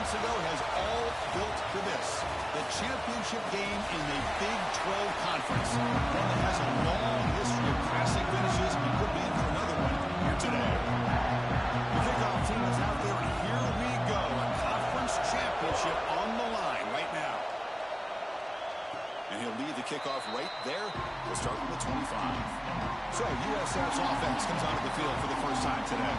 months ago has all built to this. The championship game in the Big 12 Conference. One that has a long history of classic finishes and could be in for another one here today. The kickoff team is out there, and here we go. A conference championship on the line right now. And he'll lead the kickoff right there. We'll start with the 25. So USF's offense comes onto the field for the first time today.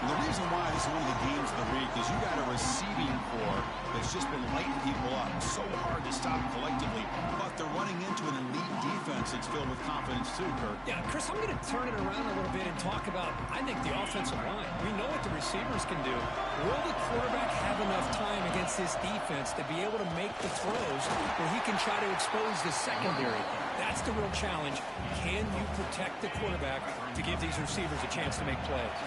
And the reason why this is one of the games of the week is you got a receiving core that's just been lighting people up. So hard to stop collectively, but they're running into an elite defense that's filled with confidence too, Kirk. Yeah, Chris, I'm going to turn it around a little bit and talk about, I think, the offensive line. We know what the receivers can do. Will the quarterback have enough time against this defense to be able to make the throws where he can try to expose the secondary? That's the real challenge. Can you protect the quarterback to give these receivers a chance to make plays?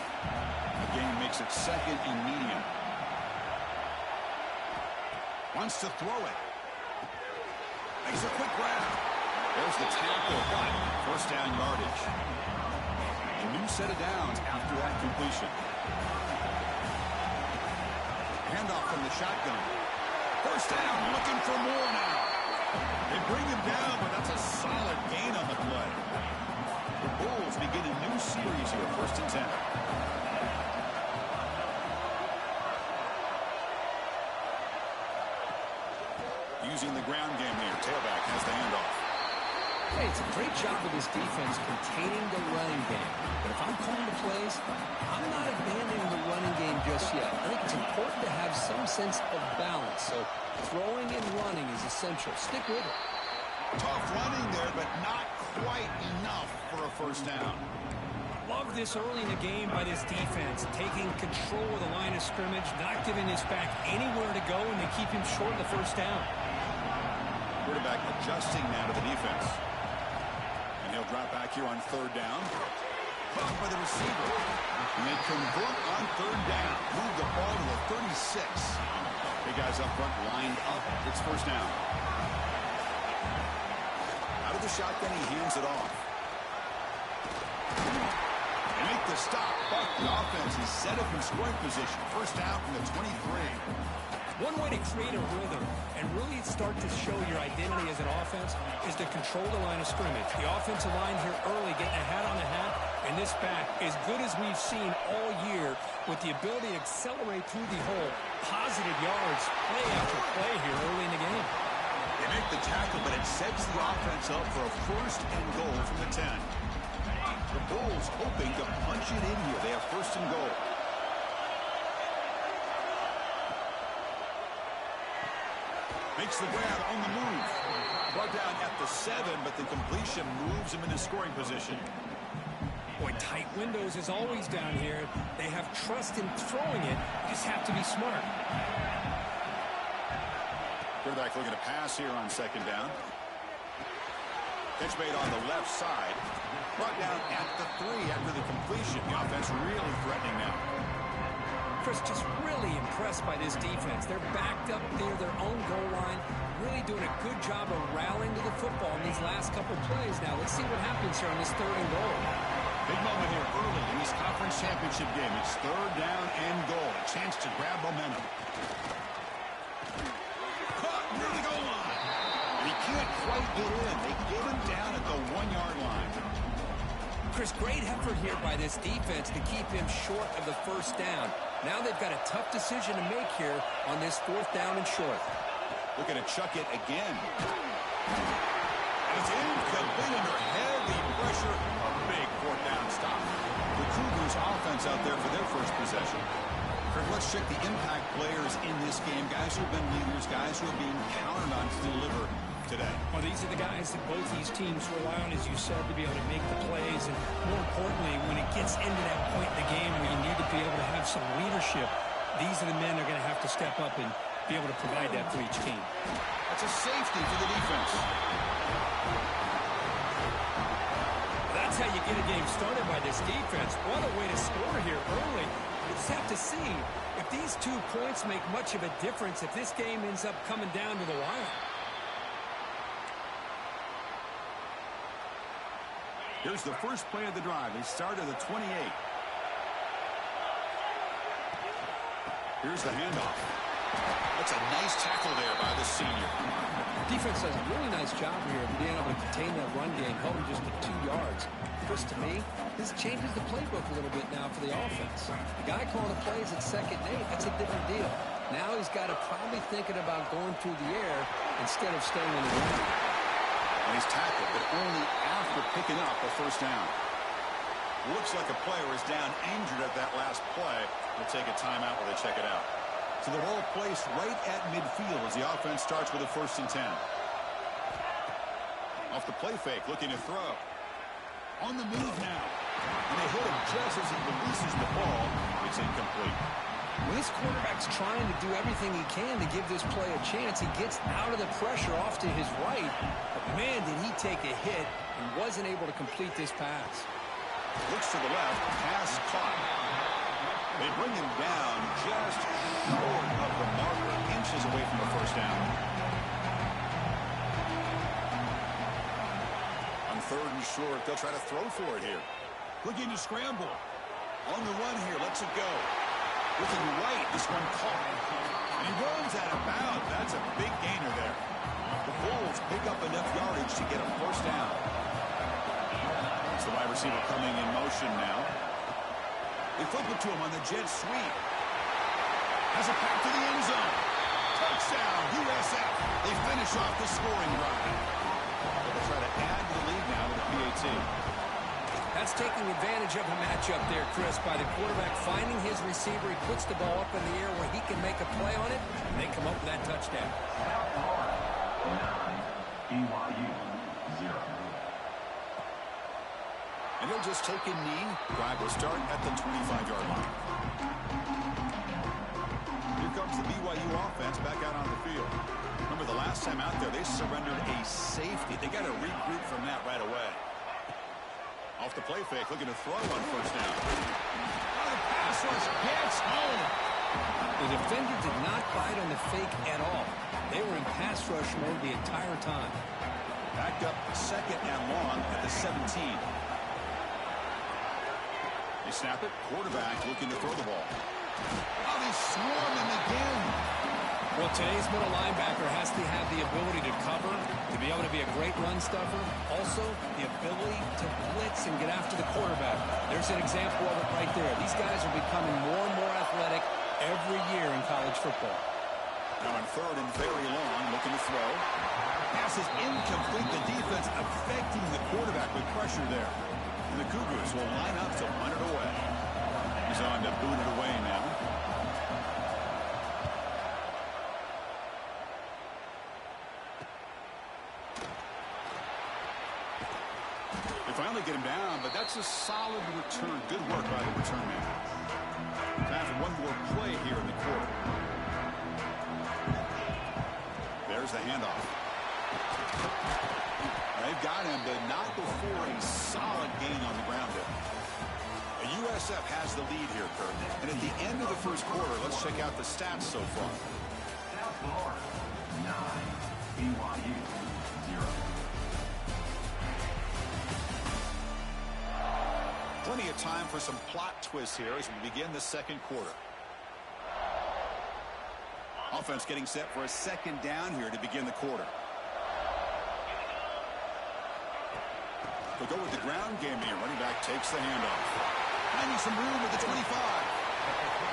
The game makes it second and medium. Wants to throw it. Makes a quick grab. There's the tackle, but first down yardage. A new set of downs after that completion. Handoff from the shotgun. First down, looking for more now. They bring him down, but that's a solid gain on the play. The Bulls begin a new series here, 1st and 10. Using the ground game here. Tailback has the handoff. Hey, it's a great job of this defense containing the running game. But if I'm calling the plays, I'm not abandoning the running game just yet. I think it's important to have some sense of balance. So throwing and running is essential. Stick with it. Tough running there, but not quite enough for a first down. Love this early in the game by this defense, taking control of the line of scrimmage, not giving this back anywhere to go, and they keep him short of the first down. Quarterback adjusting now to the defense. And he'll drop back here on 3rd down. Caught by the receiver. And they convert on 3rd down. Move the ball to the 36. Big guys up front lined up. It's first down. Out of the shotgun, he hands it off. They make the stop, but the offense is set up in scoring position. First down from the 23. One way to create a rhythm and really start to show your identity as an offense is to control the line of scrimmage. The offensive line here early getting a hat on the hat, and this back, as good as we've seen all year, with the ability to accelerate through the hole. Positive yards, play after play here early in the game. They make the tackle, but it sets the offense up for a 1st and goal from the 10. The Bulls hoping to punch it in here. They have 1st and goal. Makes the grab on the move. Brought down at the 7, but the completion moves him into scoring position. Boy, tight windows is always down here. They have trust in throwing it. Just have to be smart. Quarterback looking to pass here on 2nd down. Catch made on the left side. Brought down at the 3 after the completion. The offense really threatening now. Chris, just really impressed by this defense. They're backed up near their own goal line, really doing a good job of rallying to the football in these last couple plays. Now, let's see what happens here on this 3rd and goal. Big moment here early in this conference championship game. It's 3rd down and goal. A chance to grab momentum. Caught near the goal line. And he can't quite get in. They get him down at the 1-yard line. Chris, great effort here by this defense to keep him short of the first down. Now they've got a tough decision to make here on this 4th down and short. Looking to chuck it again. And it's incomplete under heavy pressure. A big 4th down stop. The Cougars offense out there for their first possession. Kirk, let's check the impact players in this game. Guys who have been leaders, guys who are being counted on to deliver today. Well, these are the guys that both these teams rely on, as you said, to be able to make the plays. And more importantly, when it gets into that point in the game where you need to be able to have some leadership, these are the men that are going to have to step up and be able to provide that for each team. That's a safety for the defense. That's how you get a game started by this defense. What a way to score here early. We just have to see if these 2 points make much of a difference if this game ends up coming down to the wire. Here's the first play of the drive. They start at the 28. Here's the handoff. That's a nice tackle there by the senior. Defense does a really nice job here of being able to contain that run game, held him just to 2 yards. Chris, to me, this changes the playbook a little bit now for the offense. The guy calling the plays at 2nd and 8, that's a different deal. Now he's got to probably thinking about going through the air instead of staying in the ground. And he's tackled, but only after picking up a first down. Looks like a player is down injured at that last play. We'll take a timeout while they check it out. So the ball placed right at midfield as the offense starts with a 1st and 10. Off the play fake, looking to throw. On the move now. And they hit him just as he releases the ball. It's incomplete. When this quarterback's trying to do everything he can to give this play a chance, he gets out of the pressure off to his right. But man, did he take a hit and wasn't able to complete this pass. Looks to the left, pass caught. They bring him down just short of the marker, inches away from the first down. On 3rd and short, they'll try to throw for it here. Looking to scramble. On the run here, lets it go. Looking right, this one caught. And he runs out of bounds. That's a big gainer there. The Bulls pick up enough yardage to get a first down. It's the wide receiver coming in motion now. They flip it to him on the jet sweep. Has a pass to the end zone. Touchdown, USF. They finish off the scoring drive. They'll try to add to the lead now with a PAT. That's taking advantage of a matchup there, Chris, by the quarterback finding his receiver. He puts the ball up in the air where he can make a play on it, and they come up with that touchdown. BYU 0. And he'll just take a knee. Drive will start at the 25-yard line. Here comes the BYU offense back out on the field. Remember the last time out there, they surrendered a safety. They got to regroup from that right away. Off the play fake, looking to throw on first down. Oh, the pass rush gets home. The defender did not bite on the fake at all. They were in pass rush mode the entire time. Backed up 2nd and long at the 17. They snap it. Quarterback looking to throw the ball. Oh, they swarm him again. Well, today's middle linebacker has to have the ability to cover, to be able to be a great run stuffer. Also, the ability to blitz and get after the quarterback. There's an example of it right there. These guys are becoming more and more athletic every year in college football. Now on 3rd and very long, looking to throw. Pass is incomplete. The defense affecting the quarterback with pressure there. And the Cougars will line up to punt it away. He's on to boot it away now. They finally get him down, but that's a solid return. Good work by the return man. Time for one more play here in the quarter. There's the handoff. They've got him, but not before a solid gain on the ground there. The USF has the lead here, Kurt. And at the end of the first quarter, let's check out the stats so far. South Florida 9, BYU 0. Plenty of time for some plot twists here as we begin the second quarter. Offense getting set for a 2nd down here to begin the quarter. They'll go with the ground game here. Running back takes the handoff. Finding some room with the 25.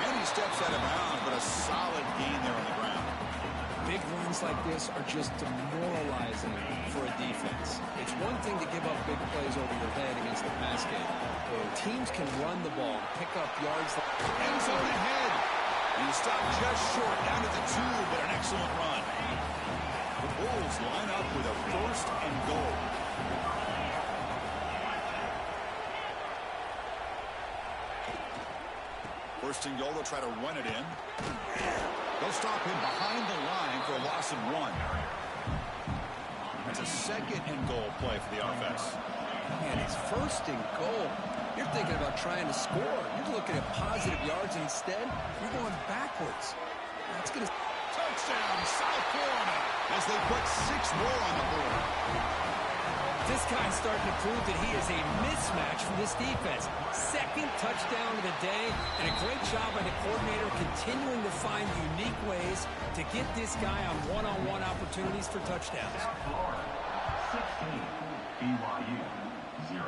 And he steps out of bounds, but a solid gain there on the ground. Big runs like this are just demoralizing for a defense. It's one thing to give up big plays over your head against the pass game. When teams can run the ball, pick up yards. End zone ahead. And he stopped just short, down to the 2, but an excellent run. The Bulls line up with a 1st and goal. First and goal, they'll try to run it in. They'll stop him behind the line for a loss of 1. That's a 2nd and goal play for the offense. And it's 1st and goal. You're thinking about trying to score. You're looking at positive yards, and instead, you're going backwards. That's going to... Touchdown, South Florida, as they put 6 more on the board. This guy's starting to prove that he is a mismatch for this defense. Second touchdown of the day, and a great job by the coordinator continuing to find unique ways to get this guy on one-on-one opportunities for touchdowns. South Florida, 16. BYU, 0.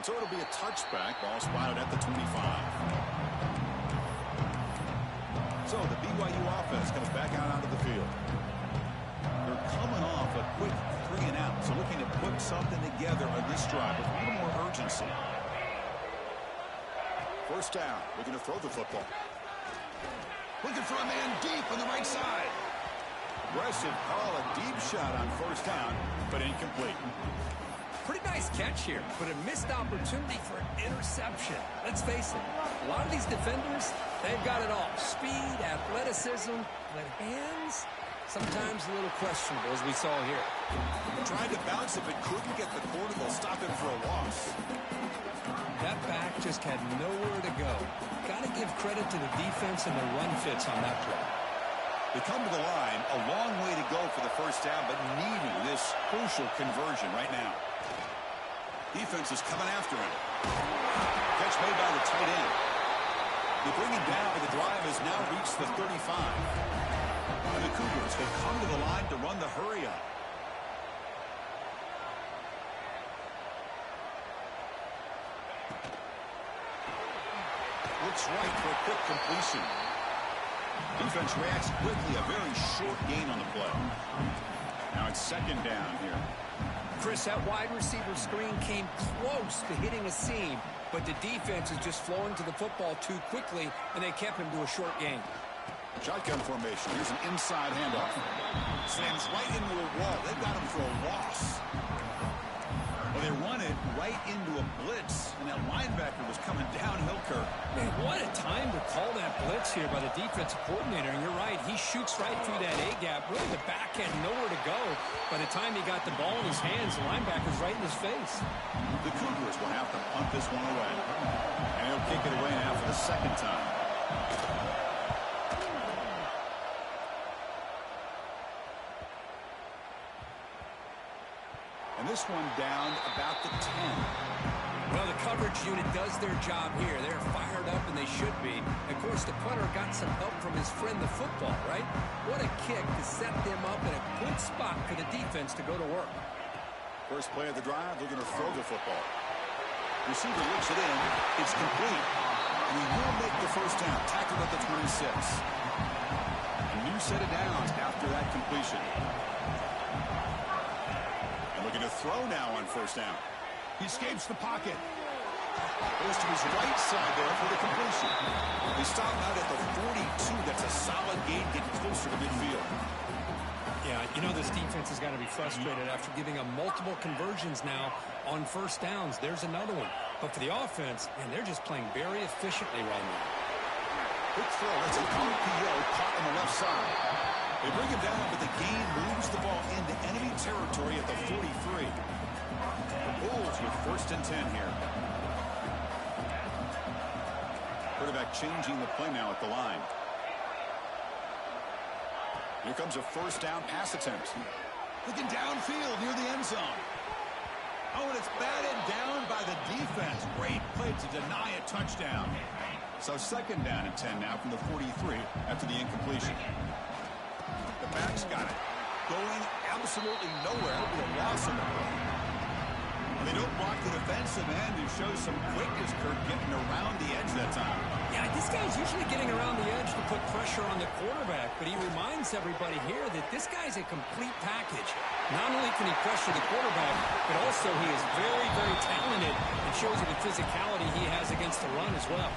So it'll be a touchback. Ball spotted at the 25. So the BYU offense comes back out onto the field. They're coming off a quick 3-and-out, so looking to put something together on this drive with a little more urgency. First down, looking to throw the football. Looking for a man deep on the right side. Aggressive call, a deep shot on first down, but incomplete. Pretty nice catch here, but a missed opportunity for an interception. Let's face it, a lot of these defenders, they've got it all. Speed, athleticism, but hands, sometimes a little questionable, as we saw here. Tried to bounce. If it couldn't get the corner, they'll stop him for a loss. That back just had nowhere to go. Got to give credit to the defense and the run fits on that play. They come to the line, a long way to go for the first down, but needing this crucial conversion right now. Defense is coming after him. Catch made by the tight end. They bring him down, but the drive has now reached the 35. And the Cougars have come to the line to run the hurry up. Looks right for a quick completion. Defense reacts quickly. A very short gain on the play. Now it's second down here. Chris, that wide receiver screen came close to hitting a seam, but the defense is just flowing to the football too quickly, and they kept him to a short gain. Shotgun formation. Here's an inside handoff. Slams right into a wall. They've got him for a loss. Well, they run it right into a blitz, and that linebacker was coming downhill, Kirk. Man, what a time to call that blitz here by the defensive coordinator. And you're right, he shoots right through that A-gap. Really, the back had nowhere to go. By the time he got the ball in his hands, the linebacker's right in his face. The Cougars will have to punt this one away. And he'll kick it away now for the second time. And this one down about the 10. Well, the coverage unit does their job here. They're fired up, and they should be. Of course, the punter got some help from his friend, the football, right? What a kick to set them up in a good spot for the defense to go to work. First play of the drive, they're going to throw the football. Receiver looks it in. It's complete. And he will make the first down. Tackled at the 26. A new set of downs after that completion. And looking to throw now on first down. He escapes the pocket. Goes to his right side there for the completion. They stop out at the 42. That's a solid gain, getting closer to midfield. Yeah, you know this defense has got to be frustrated after giving them multiple conversions now on first downs. There's another one. But for the offense, man, they're just playing very efficiently right now. Quick throw. That's an RPO caught on the left side. They bring him down, but the gain moves the ball into enemy territory at the 43. Bulls with first and 10 here. Quarterback changing the play now at the line. Here comes a first down pass attempt. Looking downfield near the end zone. Oh, and it's batted down by the defense. Great play to deny a touchdown. So second down and 10 now from the 43 after the incompletion. The back's got it. Going absolutely nowhere. It'll be a loss of the play. They don't block the defensive end and show some quickness, Kirk, getting around the edge that time. Yeah, this guy's usually getting around the edge to put pressure on the quarterback, but he reminds everybody here that this guy's a complete package. Not only can he pressure the quarterback, but also he is very, very talented and shows you the physicality he has against the run as well.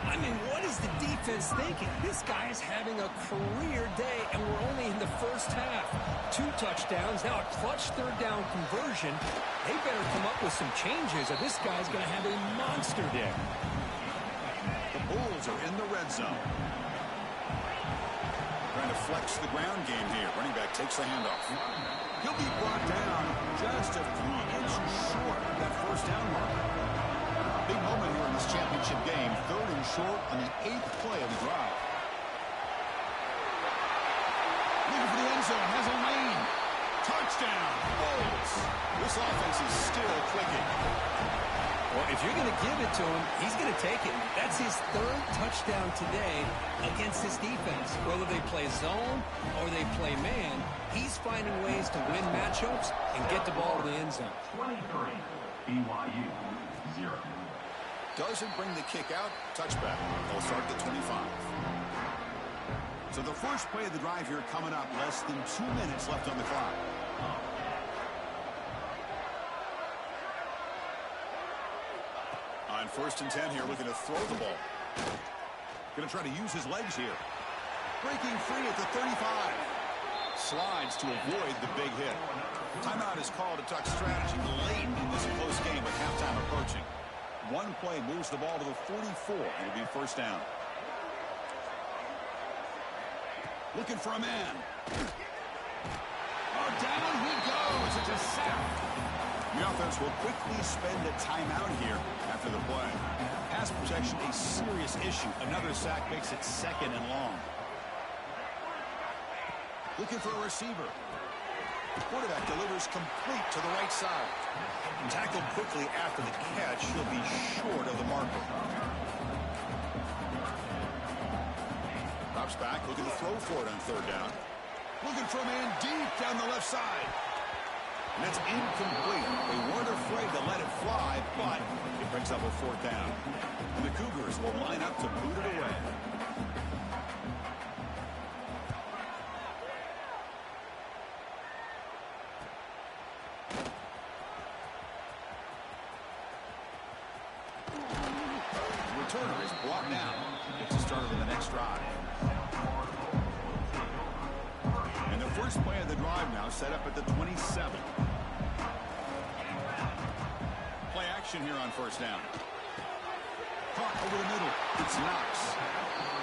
I mean, what is the defense thinking? This guy is having a career day, and we're only in the first half. 2 touchdowns, now a clutch third down conversion. They better come up with some changes, or this guy's going to have a monster day. The Bulls are in the red zone. Trying to flex the ground game here. Running back takes the handoff. He'll be brought down just a few inches short of that first down mark. Big moment here in this championship game. 3rd and short on the 8th play of the drive. Looking for the end zone. Has a lane. Touchdown, Bulls. This offense is still clicking. Well, if you're going to give it to him, he's going to take it. That's his third touchdown today against this defense. Whether they play zone or they play man, he's finding ways to win matchups and get the ball to the end zone. 23, BYU 0. Doesn't bring the kick out. Touchback. They'll start at the 25. So the first play of the drive here coming up. Less than 2 minutes left on the clock. On 1st and 10 here, looking to throw the ball. Going to try to use his legs here. Breaking free at the 35. Slides to avoid the big hit. Timeout is called to talk strategy late in this close game with halftime approaching. One play moves the ball to the 44. It'll be first down. Looking for a man. Oh, down he goes. It's a sack. The offense will quickly spend a timeout here after the play. Pass protection, a serious issue. Another sack makes it 2nd and long. Looking for a receiver. Quarterback delivers complete to the right side. Tackled quickly after the catch. He'll be short of the marker. Drops back, looking to throw for it on 3rd down. Looking for a man deep down the left side. And it's incomplete. They weren't afraid to let it fly, but it brings up a 4th down. And the Cougars will line up to boot it away. The returner is brought down. Gets a start of the next drive. And the first play of the drive now set up at the 27. Play action here on 1st down. Caught over the middle. It's Knox.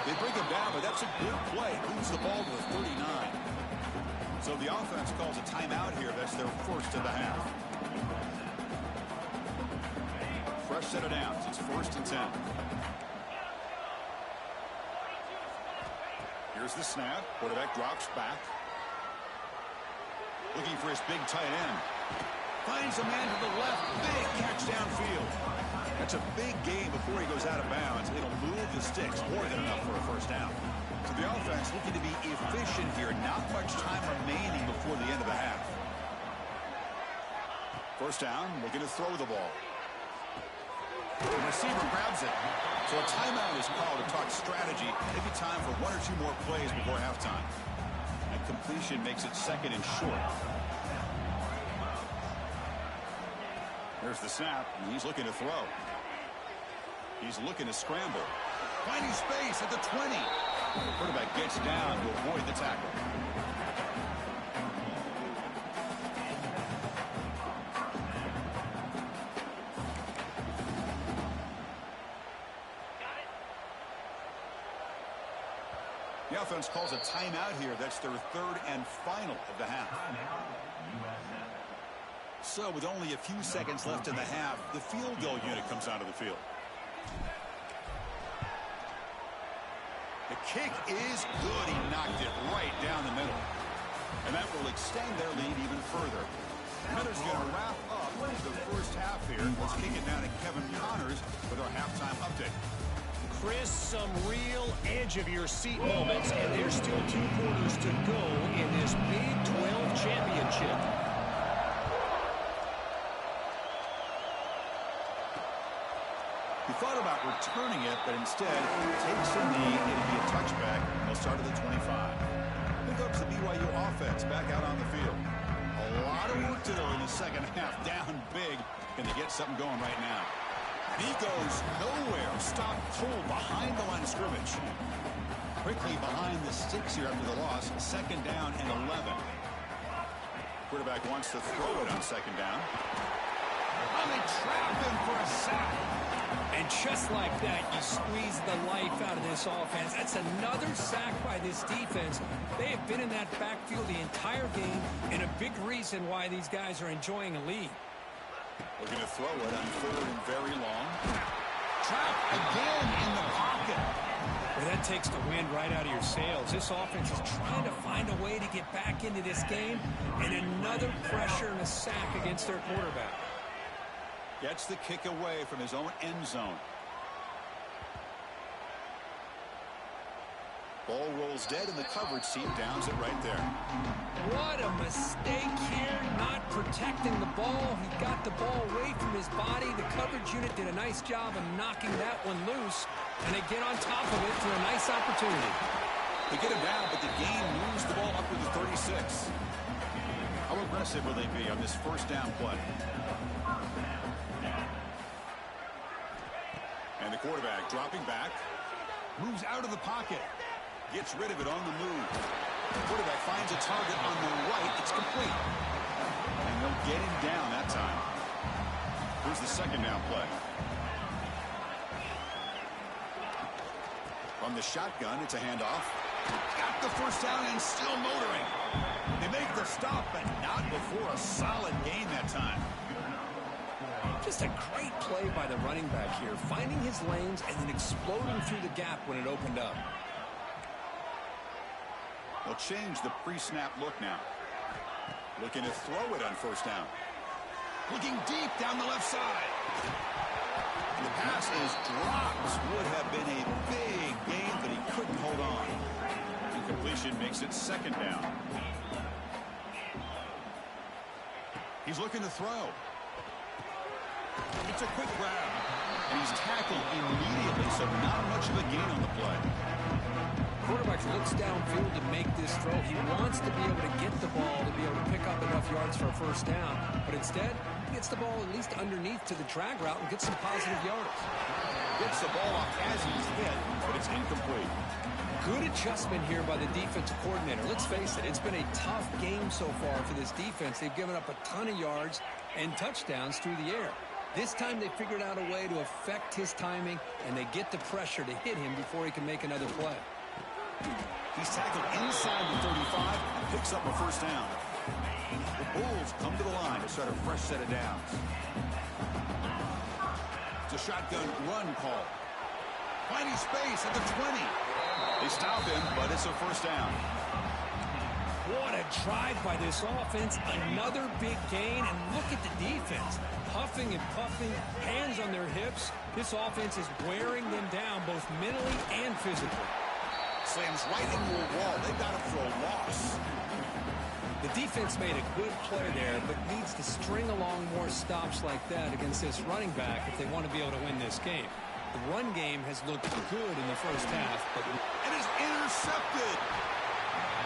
They bring him down, but that's a good play. Moves the ball to the 39. So the offense calls a timeout here. That's their first of the half. Fresh set of downs. It's 1st and 10. Here's the snap. Quarterback drops back. Looking for his big tight end. Finds a man to the left. Big catch downfield. That's a big gain before he goes out of bounds. It'll move the sticks. More than enough for a 1st down. So the offense looking to be efficient here. Not much time remaining before the end of the half. 1st down. Looking to throw the ball. The receiver grabs it. So a timeout is called to talk strategy. Maybe time for 1 or 2 more plays before halftime. And completion makes it 2nd and short. There's the snap, and he's looking to throw. He's looking to scramble. Finding space at the 20. The quarterback gets down to avoid the tackle. The offense calls a timeout here. That's their 3rd and final of the half. So with only a few seconds left in the half, the field goal unit comes out of the field. The kick is good. He knocked it right down the middle. And that will extend their lead even further. Miller's going to wrap up the first half here. Let's kick it down to Kevin Connors with our halftime update. Chris, some real edge-of-your-seat moments, and there's still 2 quarters to go in this Big 12 championship. He thought about returning it, but instead takes a knee. It'll be a touchback. They'll start at the 25. Here comes the BYU offense back out on the field. A lot of work to do in the second half. Down big. Can they get something going right now? He goes nowhere. Stop cold behind the line of scrimmage. Quickly behind the sticks here after the loss. 2nd down and 11. Quarterback wants to throw it on 2nd down. Oh, they trap him for a sack. And just like that, you squeeze the life out of this offense. That's another sack by this defense. They have been in that backfield the entire game, and a big reason why these guys are enjoying a lead. Looking to throw it on 3rd and very long. Trap again in the pocket. Well, that takes the wind right out of your sails. This offense is trying to find a way to get back into this game, and another pressure and a sack against their quarterback. Gets the kick away from his own end zone. Ball rolls dead, and the coverage team downs it right there. What a mistake here, not protecting the ball. He got the ball away from his body. The coverage unit did a nice job of knocking that one loose, and they get on top of it for a nice opportunity. They get him down, but the game moves the ball up to the 36. How aggressive will they be on this first down play? And the quarterback dropping back. Moves out of the pocket. Gets rid of it on the move. The quarterback finds a target on the right. It's complete. And they'll get him down that time. Here's the second down play. From the shotgun, it's a handoff. Got the first down and still motoring. They make the stop, but not before a solid gain that time. Just a great play by the running back here, finding his lanes and then exploding through the gap when it opened up. They'll change the pre-snap look now. Looking to throw it on first down. Looking deep down the left side. And the pass is dropped. Would have been a big gain, but he couldn't hold on. Incompletion makes it second down. He's looking to throw. It's a quick grab. And he's tackled immediately, so not much of a gain on the play. Quarterback looks downfield to make this throw. He wants to be able to get the ball to be able to pick up enough yards for a first down. But instead, he gets the ball at least underneath to the drag route and gets some positive yards. Gets the ball off as he's hit, but it's incomplete. Good adjustment here by the defensive coordinator. Let's face it, it's been a tough game so far for this defense. They've given up a ton of yards and touchdowns through the air. This time they figured out a way to affect his timing, and they get the pressure to hit him before he can make another play. He's tackled inside the 35 and picks up a first down. The Bulls come to the line to start a fresh set of downs. It's a shotgun run call. Finding space at the 20. They stop him, but it's a first down. What a drive by this offense. Another big gain, and look at the defense. Huffing and puffing, hands on their hips. This offense is wearing them down both mentally and physically. Slams right into a wall. They've got him for a loss. The defense made a good play there, but needs to string along more stops like that against this running back if they want to be able to win this game. The run game has looked good in the first half, but it is intercepted.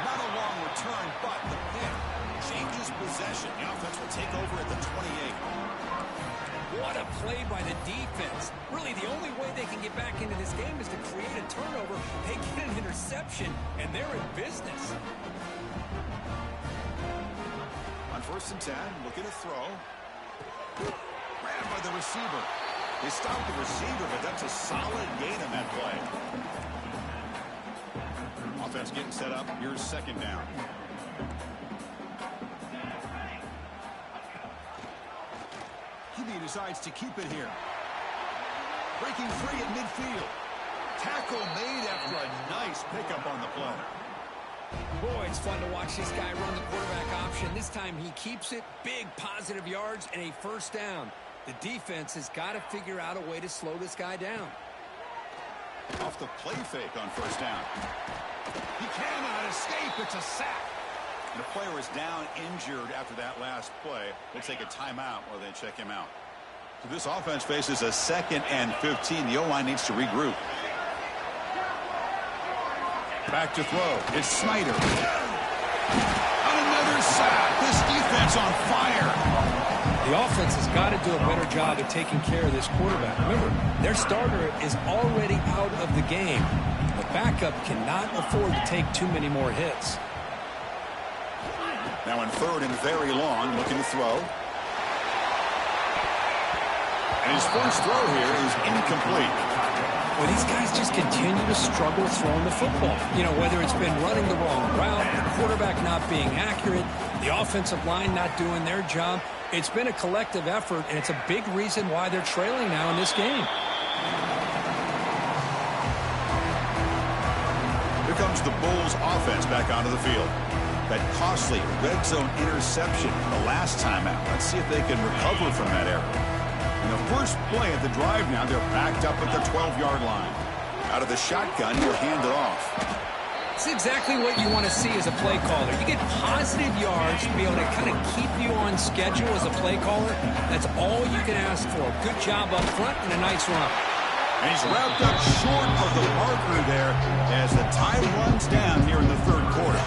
Not a long return, but the pick changes possession. The offense will take over at the 28. What a play by the defense. Really, the only way they can get back into this game is to create a turnover. They get an interception, and they're in business. On 1st and 10, looking to throw. Grabbed by the receiver. They stopped the receiver, but that's a solid gain on that play. Offense getting set up. Here's second down. He decides to keep it here. Breaking free at midfield. Tackle made after a nice pickup on the play. Boy, it's fun to watch this guy run the quarterback option. This time he keeps it. Big positive yards and a first down. The defense has got to figure out a way to slow this guy down. Off the play fake on first down. He cannot escape. It's a sack. And the player is down injured after that last play. They'll take a timeout while they check him out. So this offense faces a 2nd and 15. The O-line needs to regroup. Back to throw. It's Snyder. And another sack. This defense on fire. The offense has got to do a better job of taking care of this quarterback. Remember, their starter is already out of the game. The backup cannot afford to take too many more hits. Now in 3rd and very long, looking to throw. And his first throw here is incomplete. Well, these guys just continue to struggle throwing the football. You know, whether it's been running the wrong route, the quarterback not being accurate, the offensive line not doing their job. It's been a collective effort, and it's a big reason why they're trailing now in this game. comes the Bulls offense back onto the field. That costly red zone interception the last time out. Let's see if they can recover from that error. In the first play of the drive now, they're backed up at the 12-yard line. Out of the shotgun, he'll hand it off. It's exactly what you want to see as a play caller. You get positive yards to be able to kind of keep you on schedule as a play caller. That's all you can ask for. Good job up front and a nice run. And he's wrapped up short of the marker there as the time runs down here in the third quarter.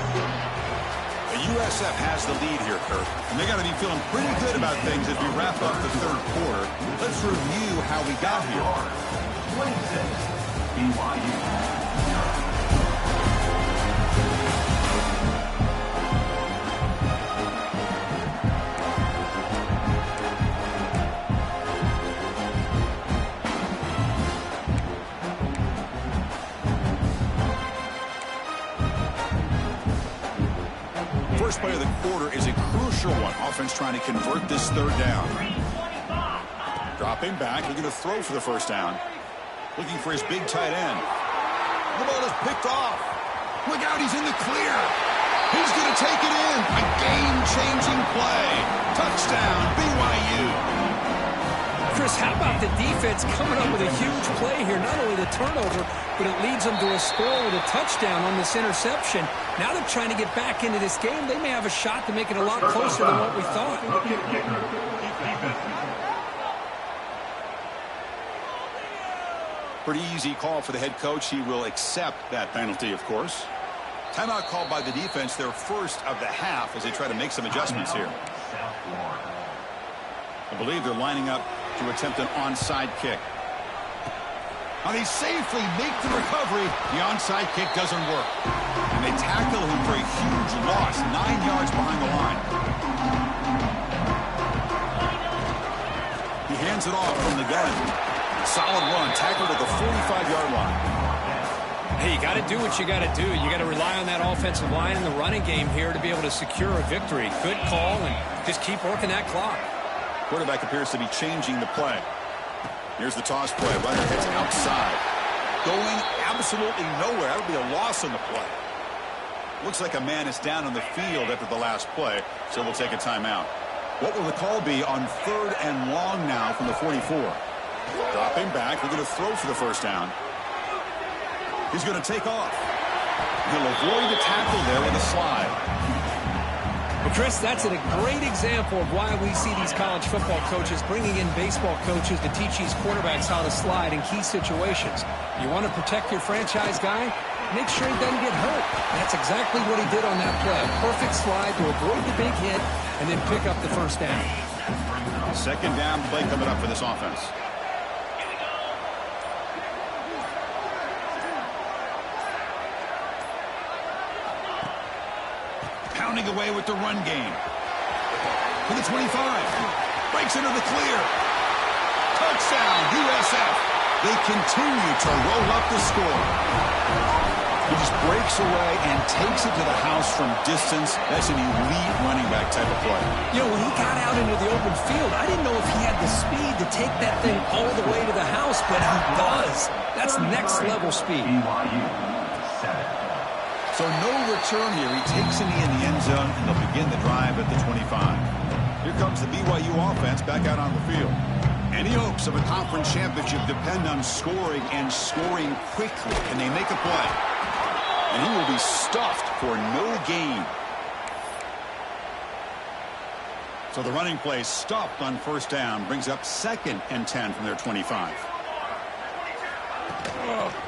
The USF has the lead here, Kurt. And they got to be feeling pretty good about things as we wrap up the third quarter. Let's review how we got here. 26, BYU. First play of the quarter is a crucial one. Offense trying to convert this third down. Dropping back, looking to throw for the first down. Looking for his big tight end. The ball is picked off. Look out, he's in the clear. He's going to take it in. A game-changing play. Touchdown, BYU. Chris, how about the defense coming up with a huge play here? Not only the turnover, but it leads them to a score with a touchdown on this interception. Now they're trying to get back into this game. They may have a shot to make it a lot closer than what we thought. Pretty easy call for the head coach. He will accept that penalty, of course. Timeout called by the defense, their first of the half, as they try to make some adjustments here. I believe they're lining up to attempt an onside kick. Now they safely make the recovery. The onside kick doesn't work. And they tackle him for a huge loss, 9 yards behind the line. He hands it off from the gun. Solid run, tackled at the 45-yard line. Hey, you got to do what you got to do. You got to rely on that offensive line in the running game here to be able to secure a victory. Good call, and just keep working that clock. Quarterback appears to be changing the play. Here's the toss play. Runner hits outside. Going absolutely nowhere. That would be a loss on the play. Looks like a man is down on the field after the last play, so we'll take a timeout. What will the call be on 3rd and long now from the 44? Dropping back. We're going to throw for the first down. He's going to take off. He'll avoid the tackle there with a slide. Well, Chris, that's a great example of why we see these college football coaches bringing in baseball coaches to teach these quarterbacks how to slide in key situations. You want to protect your franchise guy? Make sure he doesn't get hurt. That's exactly what he did on that play. Perfect slide to avoid the big hit and then pick up the first down. Second down play coming up for this offense. Pounding away with the run game. To the 25. Breaks into the clear. Touchdown, USF. They continue to roll up the score. He just breaks away and takes it to the house from distance. That's an elite running back type of play. You know, when he got out into the open field, I didn't know if he had the speed to take that thing all the way to the house, but he does. That's next level speed. So no return here. He takes it in the end zone, and they'll begin the drive at the 25. Here comes the BYU offense back out on the field. Any hopes of a conference championship depend on scoring and scoring quickly. Can they make a play? And he will be stuffed for no gain. So the running play stopped on first down. Brings up 2nd and 10 from their 25.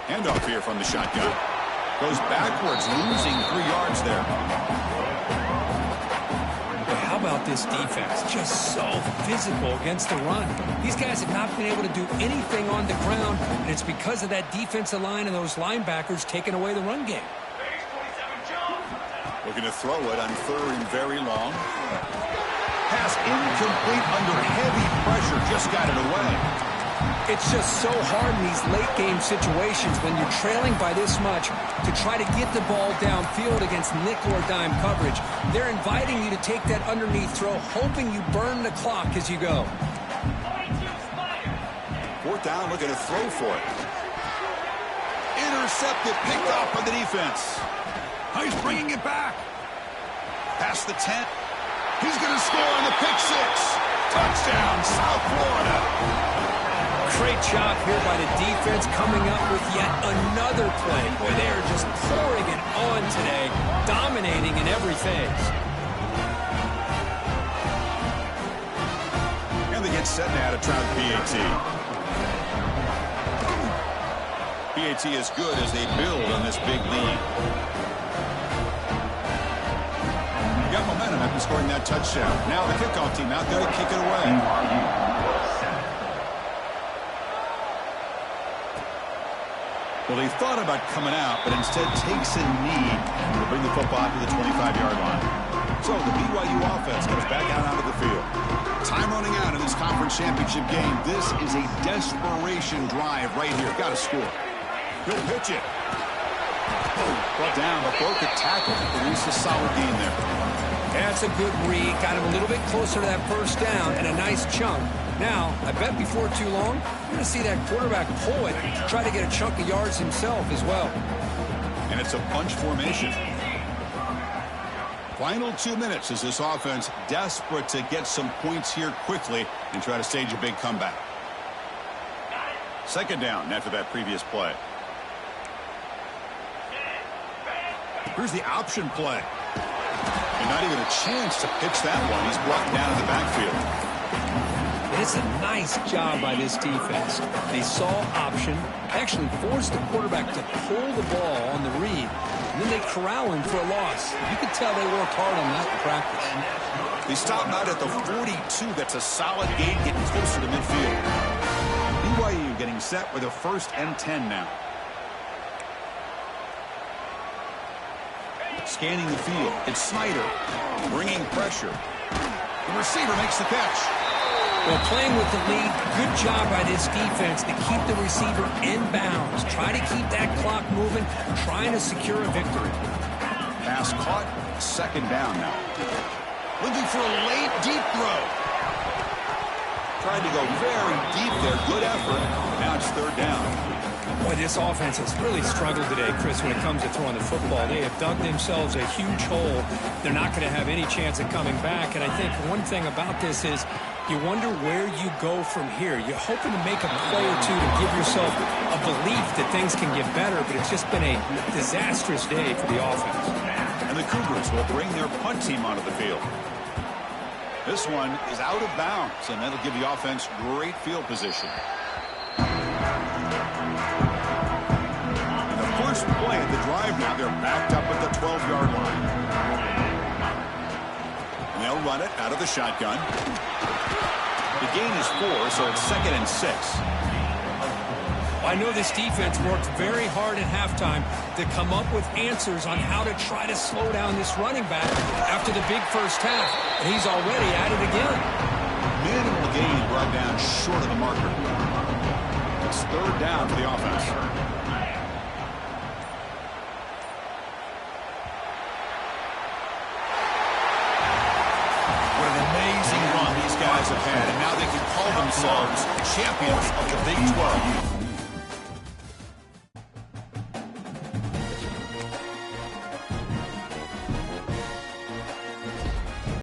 Handoff here from the shotgun. Goes backwards, losing 3 yards there. How about this defense? Just so physical against the run. These guys have not been able to do anything on the ground, and it's because of that defensive line and those linebackers taking away the run game. Looking to throw it on 3rd and very long. Pass incomplete under heavy pressure. Just got it away. It's just so hard in these late game situations when you're trailing by this much to try to get the ball downfield against nickel or dime coverage. They're inviting you to take that underneath throw, hoping you burn the clock as you go. 4th down, looking to throw for it. Intercepted, picked off by the defense. Oh, he's bringing it back. Past the 10. He's going to score on the pick six. Touchdown, South Florida. Great job here by the defense coming up with yet another play. Boy, they are just pouring it on today, dominating in every phase. And they get set now to try the PAT. PAT is good as they build on this big lead. Got momentum after scoring that touchdown. Now the kickoff team out there to kick it away. Well, they thought about coming out, but instead takes a knee to bring the football to the 25-yard line. So the BYU offense goes back out onto the field. Time running out in this conference championship game. This is a desperation drive right here. Got to score. He'll pitch it. Brought down, but broke the tackle. Produced a solid gain there. That's a good read. Got him a little bit closer to that first down and a nice chunk. Now, I bet before too long, you're going to see that quarterback pull it, try to get a chunk of yards himself as well. And it's a bunch formation. Final 2 minutes as this offense desperate to get some points here quickly and try to stage a big comeback. Second down after that previous play. Here's the option play. And not even a chance to pitch that one. He's brought down in the backfield. It's a nice job by this defense. They saw option, actually forced the quarterback to pull the ball on the read, and then they corral him for a loss. You could tell they worked hard on that in practice. They stop out at the 42. That's a solid gain, getting closer to midfield. BYU getting set with a 1st and 10 now. Scanning the field. It's Snyder bringing pressure. The receiver makes the catch. Well, playing with the lead, good job by this defense to keep the receiver in bounds. Try to keep that clock moving, trying to secure a victory. Pass caught, second down now. Looking for a late, deep throw. Tried to go very deep there. Good effort. Now it's third down. Boy, this offense has really struggled today, Chris, when it comes to throwing the football. They have dug themselves a huge hole. They're not going to have any chance of coming back. And I think one thing about this is you wonder where you go from here. You're hoping to make a play or two to give yourself a belief that things can get better, but it's just been a disastrous day for the offense. And the Cougars will bring their punt team onto the field. This one is out of bounds, and that'll give the offense great field position. And the first play of the drive now, they're backed up at the 12-yard line. And they'll run it out of the shotgun. The gain is 4, so it's 2nd and 6. I know this defense worked very hard at halftime to come up with answers on how to try to slow down this running back after the big first half. And he's already at it again. Minimal gain brought down short of the marker. It's third down for the offense. What an amazing run these guys have had, and now they can call themselves champions of the Big 12.